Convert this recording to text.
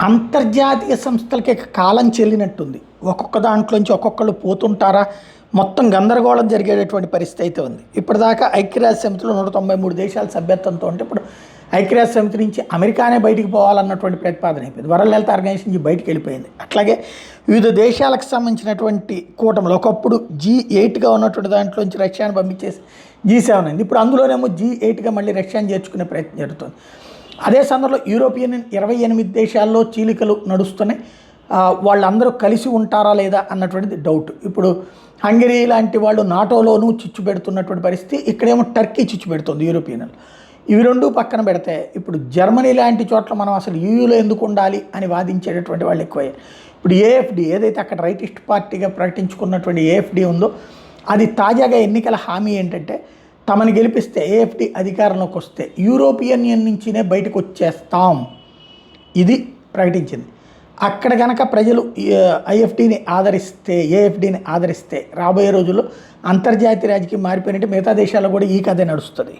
అంతర్జాతీయ సంస్థలకి కాలం చెల్లినట్టుంది. ఒక్కొక్క దాంట్లోంచి ఒక్కొక్కళ్ళు పోతుంటారా, మొత్తం గందరగోళం జరిగేటటువంటి పరిస్థితి అయితే ఉంది. ఇప్పటిదాకా ఐక్యరాజ్య సమితిలో 193 దేశాల సభ్యత్వంతో ఉంటే ఇప్పుడు ఐక్యరాజ్య సమితి నుంచి అమెరికానే బయటికి పోవాలన్నటువంటి ప్రతిపాదన అయిపోయింది. వరల్డ్ హెల్త్ ఆర్గనైజేషన్ నుంచి బయటికి వెళ్ళిపోయింది. అట్లాగే వివిధ దేశాలకు సంబంధించినటువంటి కూటమిలో ఒకప్పుడు G8గా ఉన్నటువంటి దాంట్లోంచి రష్యాను పంపించేసి G7 అయింది. ఇప్పుడు అందులోనేమో G8గా మళ్ళీ రష్యాను చేర్చుకునే ప్రయత్నం జరుగుతుంది. అదే సందర్భంలో యూరోపియన్ 28 దేశాల్లో చీలికలు నడుస్తున్నాయి. వాళ్ళందరూ కలిసి ఉంటారా లేదా అన్నటువంటిది డౌట్. ఇప్పుడు హంగరీ లాంటి వాళ్ళు నాటోలోనూ చిచ్చు పెడుతున్నటువంటి పరిస్థితి, ఇక్కడేమో టర్కీ చిచ్చు పెడుతుంది యూరోపియన్. ఇవి రెండు పక్కన పెడితే ఇప్పుడు జర్మనీ లాంటి చోట్ల మనం అసలు యూయూలో ఎందుకు ఉండాలి అని వాదించేటటువంటి వాళ్ళు ఎక్కువయ్యారు. ఇప్పుడు ఏఎఫ్డి ఏదైతే అక్కడ రైటిస్ట్ పార్టీగా ప్రకటించుకున్నటువంటి ఏఎఫ్డి ఉందో, అది తాజాగా ఎన్నికల హామీ ఏంటంటే తమని గెలిపిస్తే ఏఎఫ్డి అధికారంలోకి వస్తే యూరోపియన్ యూనియన్ నుంచినే బయటకు వచ్చేస్తాం, ఇది ప్రకటించింది. అక్కడ కనుక ప్రజలు ఏఎఫ్డిని ఆదరిస్తే రాబోయే రోజుల్లో అంతర్జాతీయ రాజకీయం మారిపోయినట్టు మిగతా దేశాల్లో కూడా ఈ కథే నడుస్తుంది.